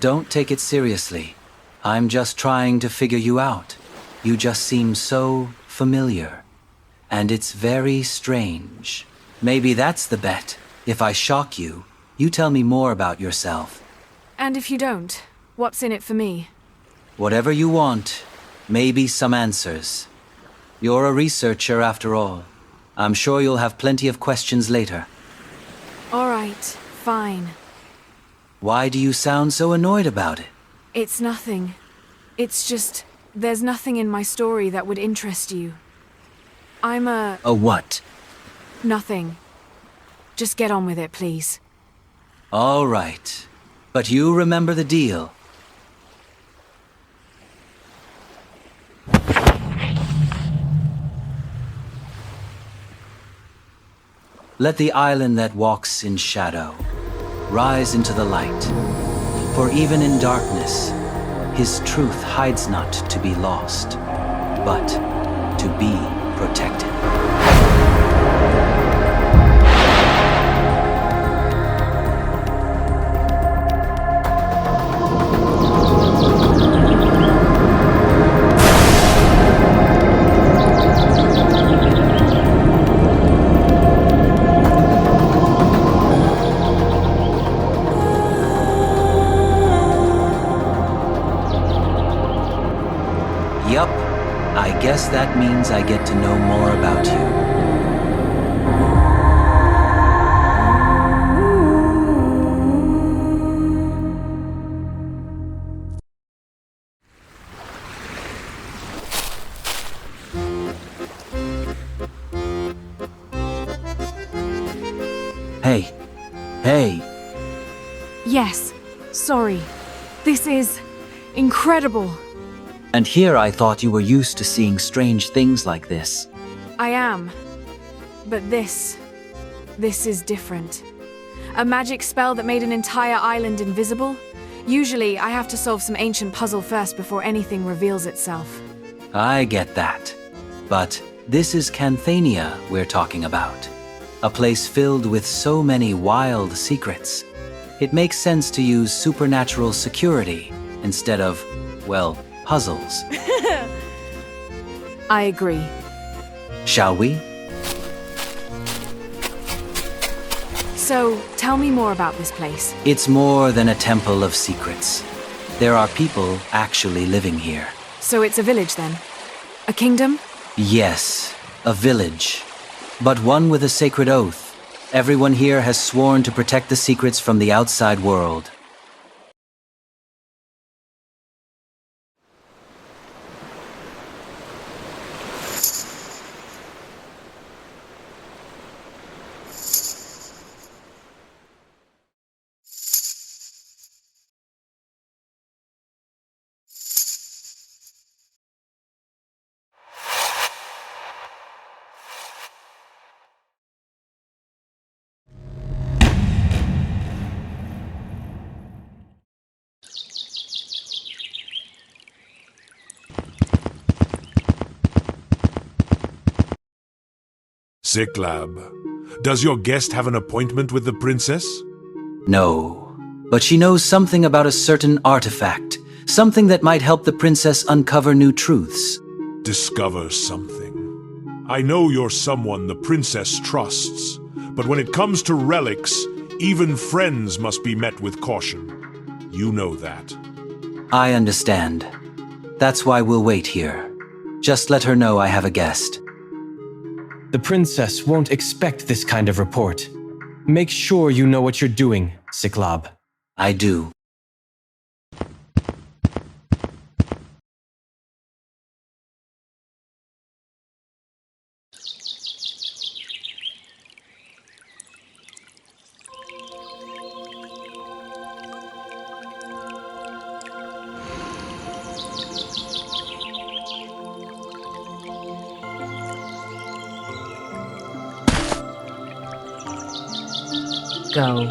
Don't take it seriously. I'm just trying to figure you out. You just seem so familiar. And it's very strange. Maybe that's the bet. If I shock you, you tell me more about yourself. And if you don't, what's in it for me? Whatever you want. Maybe some answers. You're a researcher after all. I'm sure you'll have plenty of questions later. All right, fine. Why do you sound so annoyed about it? It's nothing. It's just, there's nothing in my story that would interest you. I'm a... A what? Nothing. Just get on with it, please. All right. But you remember the deal. Let the island that walks in shadow rise into the light. For even in darkness, his truth hides not to be lost, but to be protected. Yup, I guess that means I get to know more about you. Hey. Hey. Yes, sorry. This is incredible. And here I thought you were used to seeing strange things like this. I am. But this is different. A magic spell that made an entire island invisible? Usually, I have to solve some ancient puzzle first before anything reveals itself. I get that. But this is Canthania we're talking about. A place filled with so many wild secrets. It makes sense to use supernatural security instead of, well, puzzles. I agree. Shall we? So, tell me more about this place. It's more than a temple of secrets. There are people actually living here. So it's a village then? A kingdom? Yes, a village. But one with a sacred oath. Everyone here has sworn to protect the secrets from the outside world. Cyclab, does your guest have an appointment with the princess? No, but she knows something about a certain artifact. Something that might help the princess uncover new truths. Discover something. I know you're someone the princess trusts, but when it comes to relics, even friends must be met with caution. You know that. I understand. That's why we'll wait here. Just let her know I have a guest. The princess won't expect this kind of report. Make sure you know what you're doing, Cyclab. I do. Go.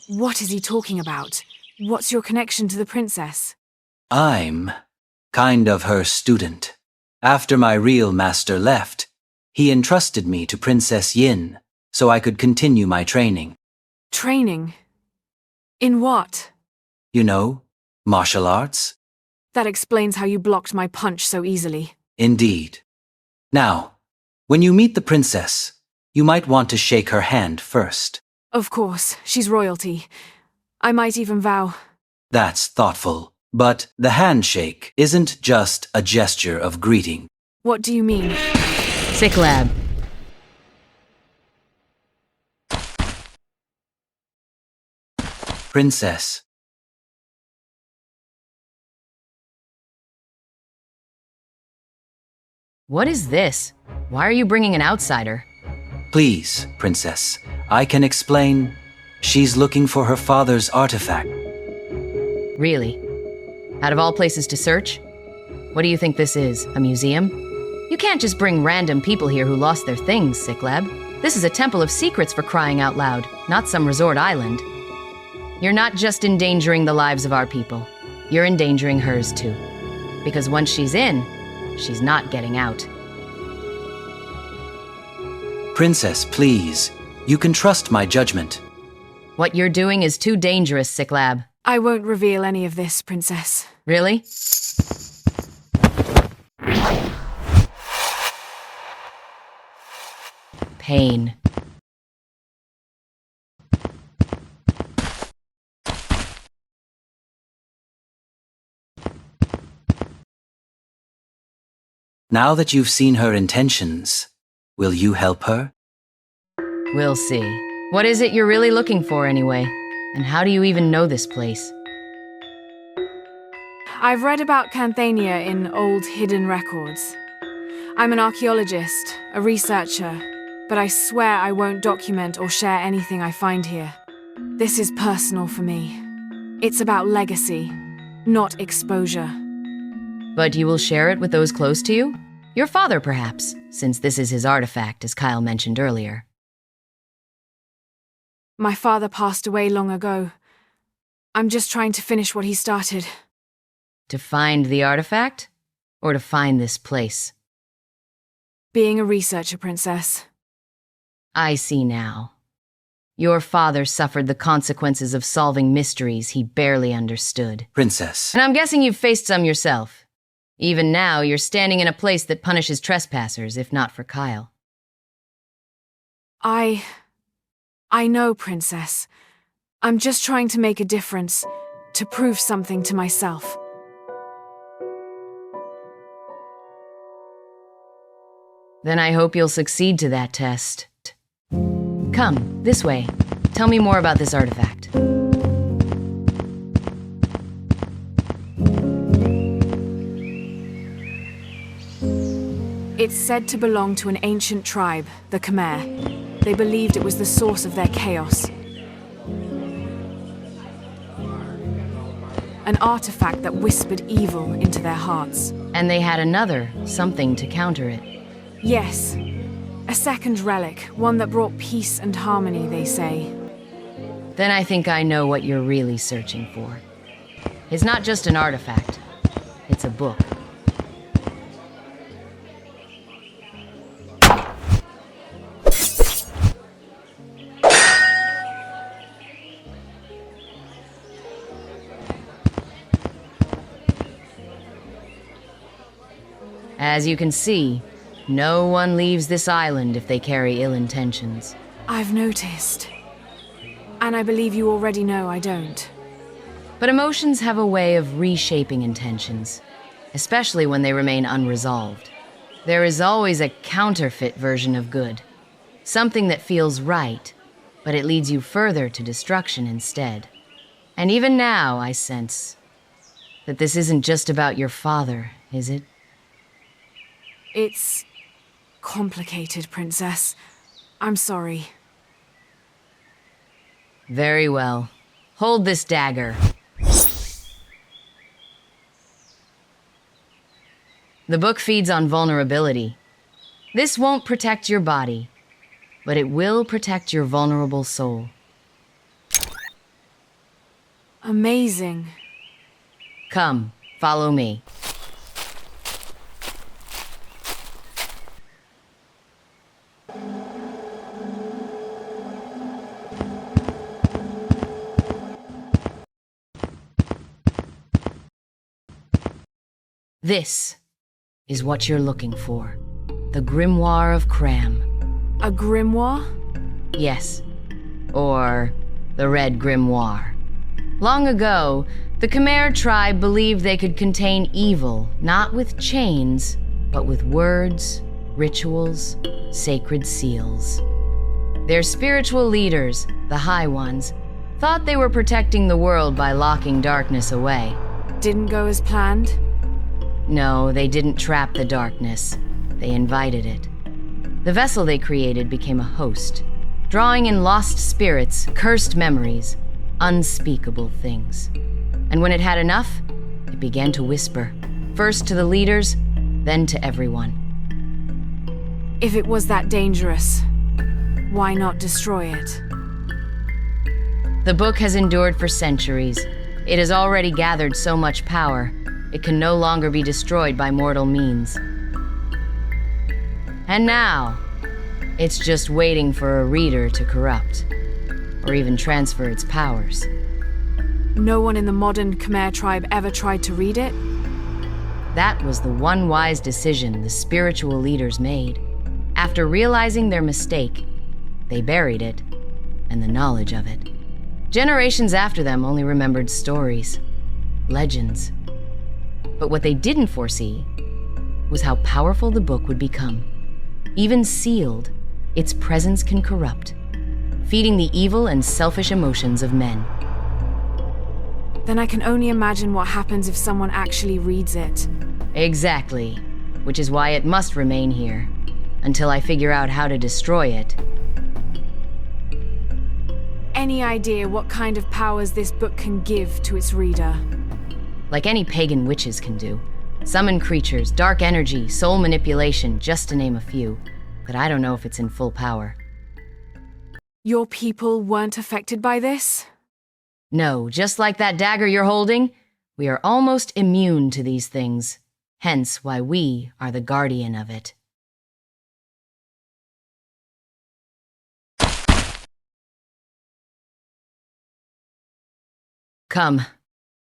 What is he talking about? What's your connection to the princess? I'm kind of her student. After my real master left, He entrusted me to Princess Yin, so I could continue my training. Training? In what? You know, martial arts? That explains how you blocked my punch so easily. Indeed. Now, when you meet the princess, you might want to shake her hand first. Of course, she's royalty. I might even vow. That's thoughtful. But the handshake isn't just a gesture of greeting. What do you mean? Sick lab. Princess. What is this? Why are you bringing an outsider? Please, Princess, I can explain. She's looking for her father's artifact. Really? Out of all places to search? What do you think this is, a museum? You can't just bring random people here who lost their things, Sick Lab. This is a temple of secrets for crying out loud, not some resort island. You're not just endangering the lives of our people. You're endangering hers too. Because once she's in, she's not getting out. Princess, please. You can trust my judgment. What you're doing is too dangerous, Sick Lab. I won't reveal any of this, Princess. Really? Pain. Now that you've seen her intentions, will you help her? We'll see. What is it you're really looking for anyway? And how do you even know this place? I've read about Canthania in old hidden records. I'm an archaeologist, a researcher, but I swear I won't document or share anything I find here. This is personal for me. It's about legacy, not exposure. But you will share it with those close to you? Your father, perhaps, since this is his artifact, as Kyle mentioned earlier. My father passed away long ago. I'm just trying to finish what he started. To find the artifact? Or to find this place? Being a researcher, Princess. I see now. Your father suffered the consequences of solving mysteries he barely understood. Princess. And I'm guessing you've faced some yourself. Even now, you're standing in a place that punishes trespassers, if not for Kyle. I know, Princess. I'm just trying to make a difference, to prove something to myself. Then I hope you'll succeed to that test. Come, this way. Tell me more about this artifact. It's said to belong to an ancient tribe, the Khmer. They believed it was the source of their chaos. An artifact that whispered evil into their hearts. And they had another, something to counter it. Yes. A second relic, one that brought peace and harmony, they say. Then I think I know what you're really searching for. It's not just an artifact. It's a book. As you can see, no one leaves this island if they carry ill intentions. I've noticed. And I believe you already know I don't. But emotions have a way of reshaping intentions, especially when they remain unresolved. There is always a counterfeit version of good. Something that feels right, but it leads you further to destruction instead. And even now, I sense that this isn't just about your father, is it? It's complicated, Princess. I'm sorry. Very well. Hold this dagger. The book feeds on vulnerability. This won't protect your body, but it will protect your vulnerable soul. Amazing. Come, follow me. This is what you're looking for. The Grimoire of Cram. A grimoire? Yes. Or the Red Grimoire. Long ago, the Khmer tribe believed they could contain evil, not with chains, but with words, rituals, sacred seals. Their spiritual leaders, the High Ones, thought they were protecting the world by locking darkness away. Didn't go as planned? No, they didn't trap the darkness. They invited it. The vessel they created became a host, drawing in lost spirits, cursed memories, unspeakable things. And when it had enough, it began to whisper, first to the leaders, then to everyone. If it was that dangerous, why not destroy it? The book has endured for centuries. It has already gathered so much power, it can no longer be destroyed by mortal means. And now, it's just waiting for a reader to corrupt, or even transfer its powers. No one in the modern Khmer tribe ever tried to read it? That was the one wise decision the spiritual leaders made. After realizing their mistake, they buried it, and the knowledge of it. Generations after them only remembered stories, legends. But what they didn't foresee was how powerful the book would become. Even sealed, its presence can corrupt, feeding the evil and selfish emotions of men. Then I can only imagine what happens if someone actually reads it. Exactly, which is why it must remain here, until I figure out how to destroy it. Any idea what kind of powers this book can give to its reader? Like any pagan witches can do. Summon creatures, dark energy, soul manipulation, just to name a few. But I don't know if it's in full power. Your people weren't affected by this? No, just like that dagger you're holding, we are almost immune to these things. Hence why we are the guardian of it. Come,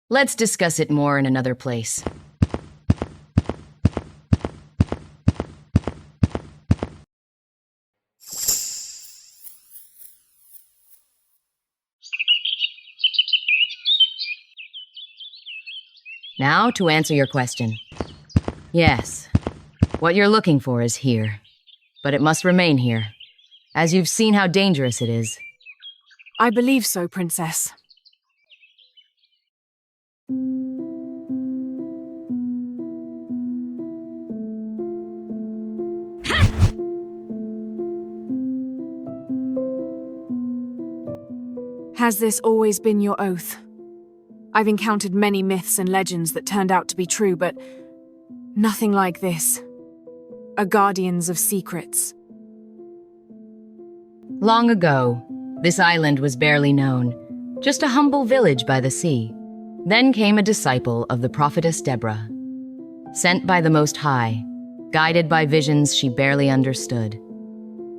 let's discuss it more in another place. Now to answer your question. Yes, what you're looking for is here, but it must remain here, as you've seen how dangerous it is. I believe so, Princess. Has this always been your oath? I've encountered many myths and legends that turned out to be true, but nothing like this. A guardians of secrets. Long ago, this island was barely known, just a humble village by the sea. Then came a disciple of the prophetess Deborah, sent by the Most High, guided by visions she barely understood.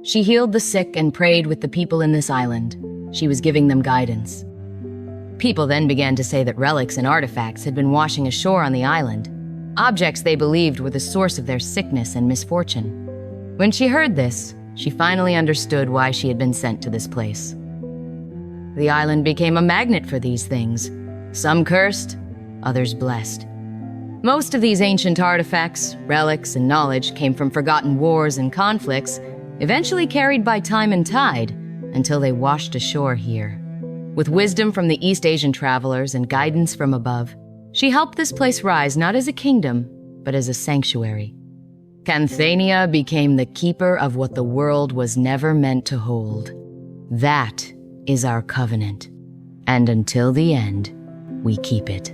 She healed the sick and prayed with the people in this island. She was giving them guidance. People then began to say that relics and artifacts had been washing ashore on the island, objects they believed were the source of their sickness and misfortune. When she heard this, she finally understood why she had been sent to this place. The island became a magnet for these things, some cursed, others blessed. Most of these ancient artifacts, relics, and knowledge came from forgotten wars and conflicts, eventually carried by time and tide, until they washed ashore here. With wisdom from the East Asian travelers and guidance from above, she helped this place rise not as a kingdom, but as a sanctuary. Canthania became the keeper of what the world was never meant to hold. That is our covenant, and until the end, we keep it.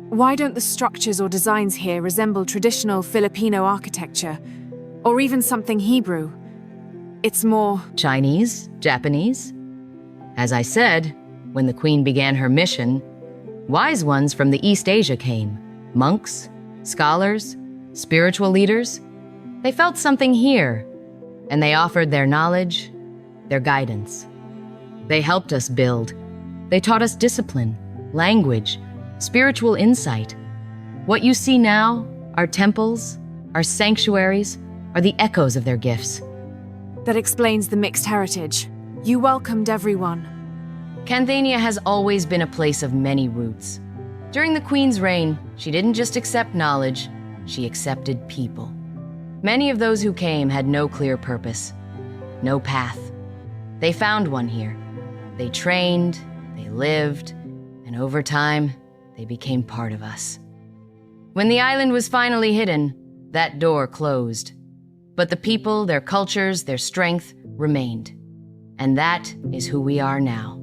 Why don't the structures or designs here resemble traditional Filipino architecture, or even something Hebrew? It's more Chinese, Japanese. As I said, when the queen began her mission, wise ones from the East Asia came. Monks, scholars, spiritual leaders. They felt something here, and they offered their knowledge, their guidance. They helped us build. They taught us discipline, language, spiritual insight. What you see now, our temples, our sanctuaries, are the echoes of their gifts. That explains the mixed heritage. You welcomed everyone. Canthania has always been a place of many roots. During the Queen's reign, she didn't just accept knowledge, she accepted people. Many of those who came had no clear purpose, no path. They found one here. They trained, they lived, and over time, they became part of us. When the island was finally hidden, that door closed. But the people, their cultures, their strength remained. And that is who we are now.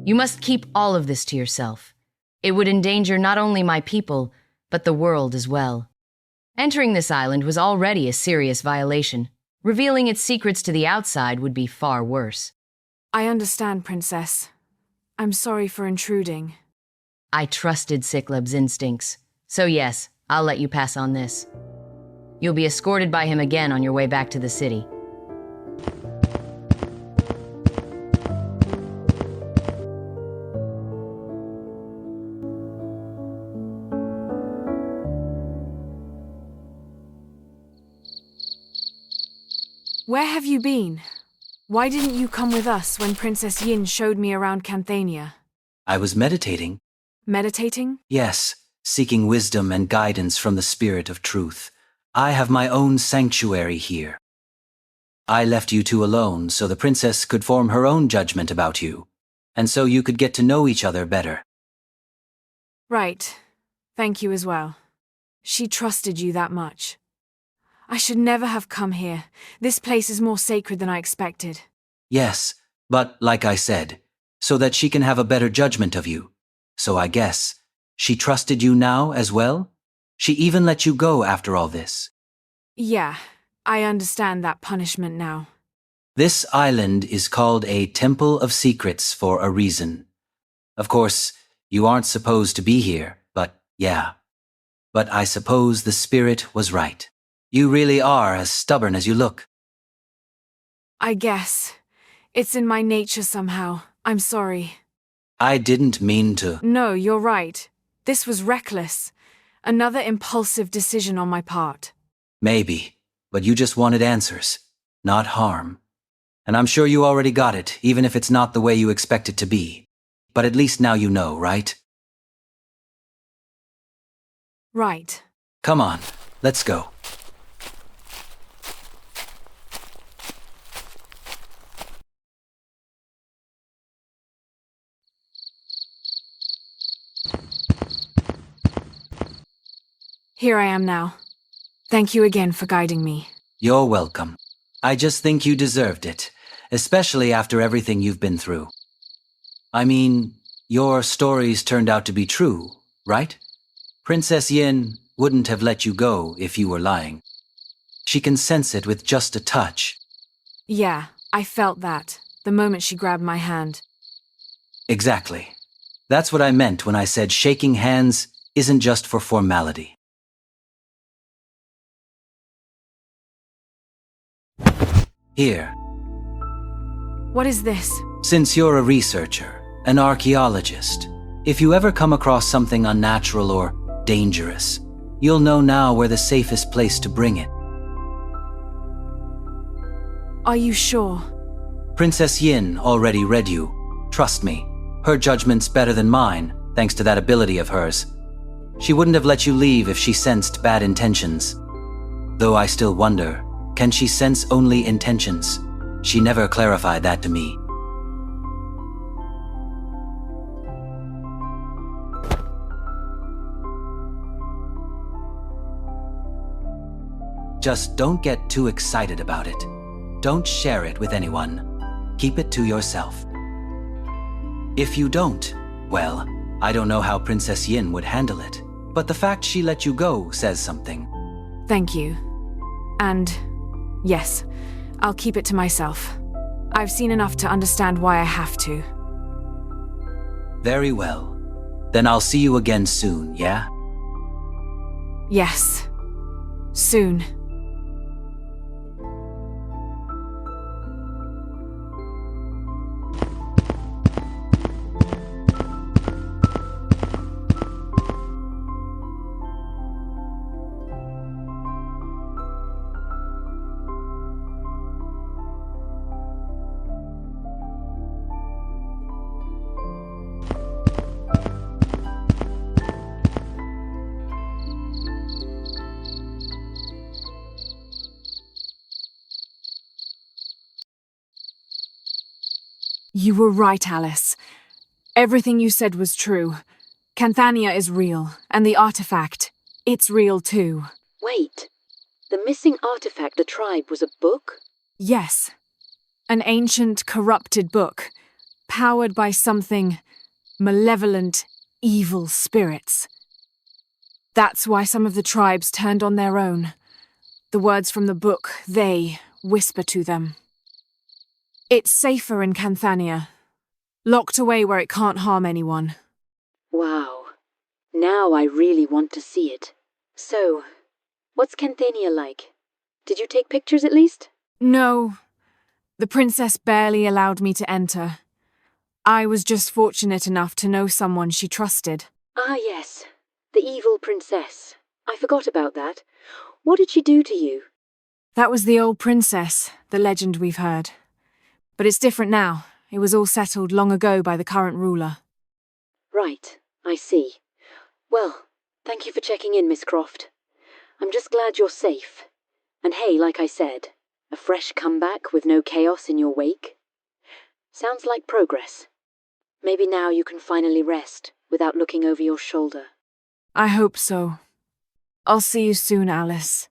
You must keep all of this to yourself. It would endanger not only my people, but the world as well. Entering this island was already a serious violation. Revealing its secrets to the outside would be far worse. I understand, Princess. I'm sorry for intruding. I trusted Sikleb's instincts. So yes, I'll let you pass on this. You'll be escorted by him again on your way back to the city. Where have you been? Why didn't you come with us when Princess Yin showed me around Canthania? I was meditating. Meditating? Yes, seeking wisdom and guidance from the spirit of truth. I have my own sanctuary here. I left you two alone so the princess could form her own judgment about you, and so you could get to know each other better. Right. Thank you as well. She trusted you that much. I should never have come here. This place is more sacred than I expected. Yes, but like I said, so that she can have a better judgment of you. So I guess, she trusted you now as well? She even let you go after all this. Yeah, I understand that punishment now. This island is called a Temple of Secrets for a reason. Of course, you aren't supposed to be here, but yeah. But I suppose the spirit was right. You really are as stubborn as you look. I guess. It's in my nature somehow. I'm sorry. I didn't mean to. No, you're right. This was reckless. Another impulsive decision on my part. Maybe, but you just wanted answers, not harm. And I'm sure you already got it, even if it's not the way you expect it to be. But at least now you know, right? Right. Come on, let's go. Here I am now. Thank you again for guiding me. You're welcome. I just think you deserved it, especially after everything you've been through. I mean, your stories turned out to be true, right? Princess Yin wouldn't have let you go if you were lying. She can sense it with just a touch. Yeah, I felt that, the moment she grabbed my hand. Exactly. That's what I meant when I said shaking hands isn't just for formality. Here. What is this? Since you're a researcher, an archaeologist, if you ever come across something unnatural or dangerous, you'll know now where the safest place to bring it. Are you sure? Princess Yin already read you. Trust me, her judgment's better than mine, thanks to that ability of hers. She wouldn't have let you leave if she sensed bad intentions. Though I still wonder, can she sense only intentions? She never clarified that to me. Just don't get too excited about it. Don't share it with anyone. Keep it to yourself. If you don't, well, I don't know how Princess Yin would handle it, but the fact she let you go says something. Thank you. And yes, I'll keep it to myself. I've seen enough to understand why I have to. Very well. Then I'll see you again soon, yeah? Yes. Soon. You were right, Alice. Everything you said was true. Canthania is real, and the artifact, it's real too. Wait, the missing artifact the tribe was a book? Yes. An ancient, corrupted book, powered by something malevolent, evil spirits. That's why some of the tribes turned on their own. The words from the book, they whisper to them. It's safer in Canthania, locked away where it can't harm anyone. Wow. Now I really want to see it. So, what's Canthania like? Did you take pictures at least? No. The princess barely allowed me to enter. I was just fortunate enough to know someone she trusted. Ah, yes. The evil princess. I forgot about that. What did she do to you? That was the old princess, the legend we've heard. But it's different now. It was all settled long ago by the current ruler. Right, I see. Well, thank you for checking in, Miss Croft. I'm just glad you're safe. And hey, like I said, a fresh comeback with no chaos in your wake. Sounds like progress. Maybe now you can finally rest without looking over your shoulder. I hope so. I'll see you soon, Alice.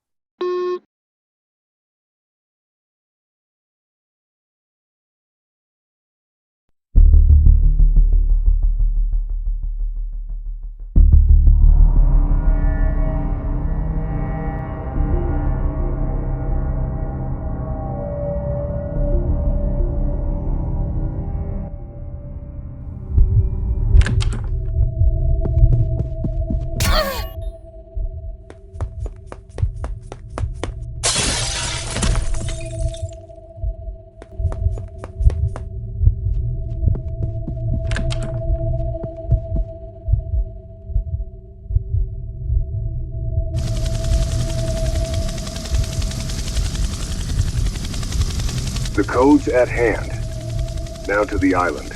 The code's at hand. Now to the island.